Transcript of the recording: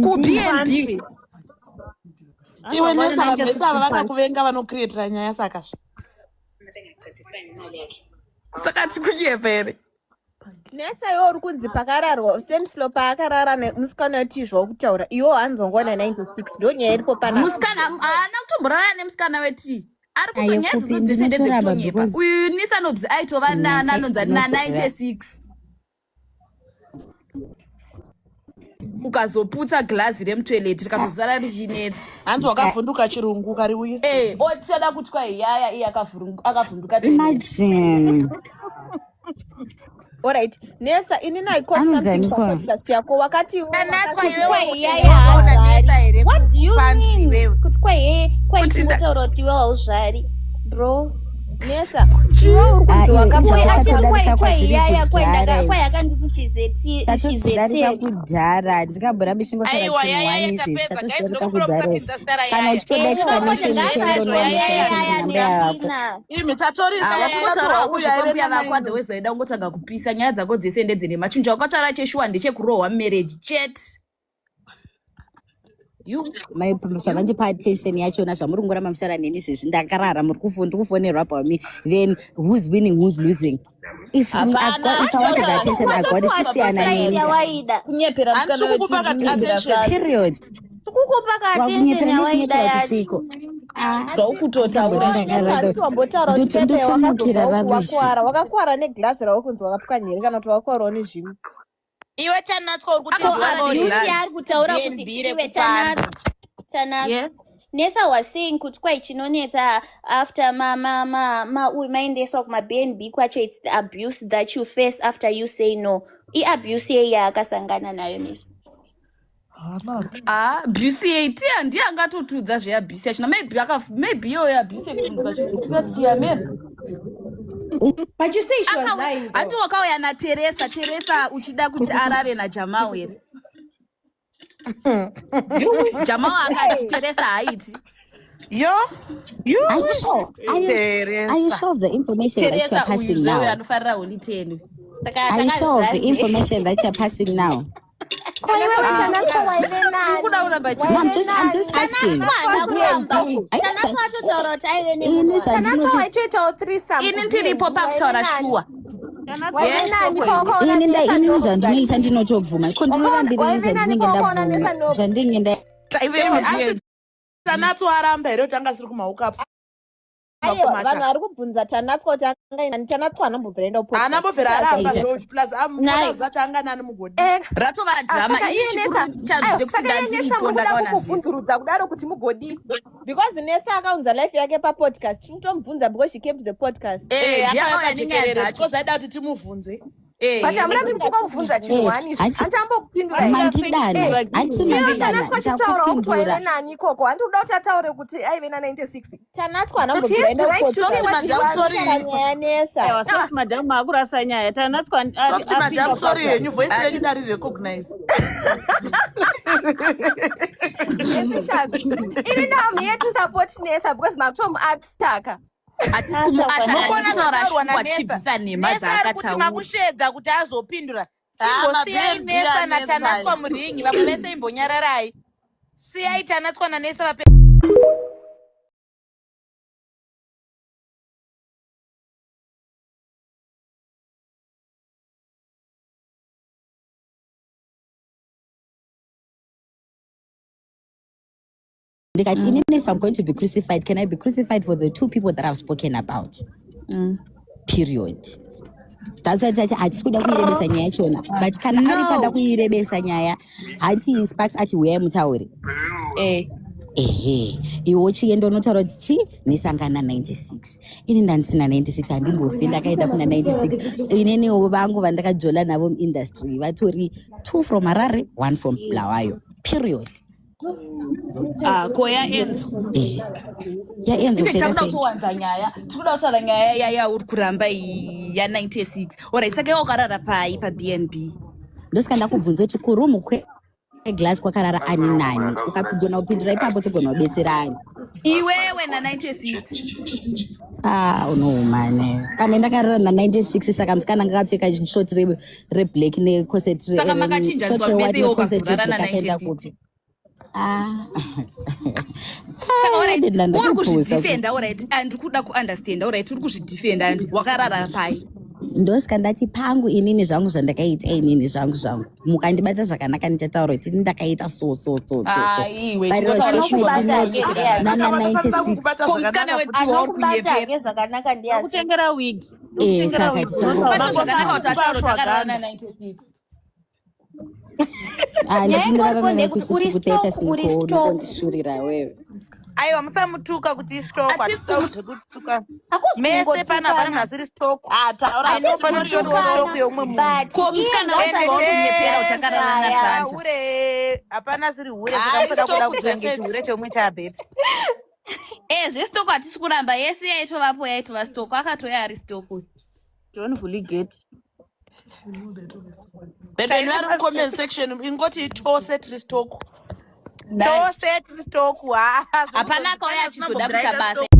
kubnb iwe Nesa vamhesa vakakuvenga vanocreatira nyaya saka saka tikuyepa here Nesa iwo uri kunzi pakararwa stand floor paakarara nemusikana wetizva wokutaura iwo hanzongona 96 ndo nyaya iripo pana musikana haana kutomborara nemusikana weti ari kuto nyaya dzodzo dzese ndedzekutonyepa uyu Nisanobs aitova nanonzi na 96 ukazoputsa glazi remutoileti rikatozara richinetsa hanzi wakavhunduka chirungu kariuyisa otichada kuti kwai yaya iye akavhunduka Alright, Nesa, ini na iko something for podcast yako wakati What do you mean? Kuti kwa imotoroti wewa uzvari. Bro, Nesa, chiwa urkunzi kwa yakandikuchizeti. Tatozvidarika kudhara, ndikabhura mishingo chara chinwani izvi, tatozvidarika kudhara izvi. Kana uchitoda explanation imi tatorisa vakutotaura kuzvipambuya vako otherwise vaida kungotanga kupisa nyaya dzako dzese ndedzine machinja wakataura cheshuwa ndechekurohwa marriage chet zvavandipa attention yachona zvamuri kungoramba muchitaura neni izvezvi ndakarara muri kufonerwa pami then who's winning who's losing if I wanted attention I got it tisiyana neni kunyepera musikana period kukupa attention yawaida ndotomukira rubbish wakakwara neglasi rawokunzi wakapwa nyeri kana kuti wakakwarawo nezvimwe iwe Tanatswa uri kutaura kuti iwe Tanatswa Nesa was saying kuti kwai chinonetsa after maendeswa kumabnb kwacho it's the abuse that you face after you say no abuse yeyi akasangana nayo Nesa abuse yeiti handi angatotudza zveabuse yachona maybe iyoyo abuse yekufundukachiutiatiamera But you say she was lying. Handi wakauya naTeresa uchida kuti arare naJamau here. Jamau akati Teresa haiti. Are you sure of the information that you are passing now? Anofarira honi 10. Are you sure of the information that you are passing now? I'm just asking. Ini ndiripo pakutaura shuwa. Ini zvandinoita ndinotobvuma. Kondinorambira zvandinenge ndabvuma. Zvandinenge nda Tanatswa aramba here kuti anga asiri kumahookups. Vanhu vari kubvunza Tanatswa kuti angainani Tanatswa anambobvira anambobvira aramba plus amuzati anga nani mugodi ratova drama ichikuruchazvide kuti ndandiripo ndakaona zvibvunzurudza kudaro kuti mugodi because Nesa akaunza life yake papodcast tinotomubvunza because she came to the podcast ndiakauya nenyaya dzacho because aida kuti timubvunze But I'm not muchikuvhunza chinwani handambokupindura mandidana Tanatswa kuti waive nani ikoko handi kuda kuti ataure kuti aive na 96 Tanatswa anambobvira Nesa madam makurasa nyaya Tanatswa madam sorry yenyu voice yenyu dari recognize ini now I'm here to support Nesa because makutom ataka kuti makushedza kuti azopindura chimbosiyai Nesa naTanatswa muringi vamwe vese imbonyararai siyai Tanatswa naNesa if I'm going to be crucified, can I be crucified for the two people that I've spoken about? Period. That's why hatikuda kuirebesa nyaya chona. But kana ari panda kuirebesa nyaya, hati Sparks ati weya mutauri. Iwo chiendo notaura kuti chi nesangana 96. Ini ndandisina 96 handimbofi ndakaenda kuna 96. Ineniwo vangu vandakajola navo muindustry vatori 2 from Harare, 1 from Bulawayo. Period. Koya Enzo. Enzo tikuda kuwanza nyaya tikuda kutaura nyaya ya uri kuramba ya 96 alright saka wakarara pai paBnB ndosika ndakubvunza kuti kurumu kweglass kwakarara ani nani ukapigona kupindura ipapo tigona kubetserana iwewe na 96 No man. Kana ndakarara na 96 saka musikana ngakapfeka short reblack necorset saka makachinja short zvamese white necorset yokarara na akaenda 96 kuti saka alright uri kuzvidefenda alright andiri kuda kuunderstanda alright uri kuzvidefenda andi wakarara pai ndosika ndati pangu inini zvangu zvandakaita inini zvangu mukandibata zvakanaka ndichataura kuti ndakaita so kutengera wig saka tichakubata zvakanaka kuti ataura kuti akarara na 96 ndichindarara na 96 kutaita siko ndishurira wewe aiwa musamutuka kuti isitoku hatitauri zvekutuka mese pana hapana nasiri sitoku panotoriwo sitoku yeumwe munhuure hapana siri hure sakamutoda kuda kuzange chihure cheumwe chabheti zvesitoku hatisi kuramba yese yaitovapo yaitova sitoku akatoya ari sitoku don't vulligate bedweni vari mucomment section ingoti tose tiri sitoku tose tiri sitoku hapana kauya achizoda kuita basa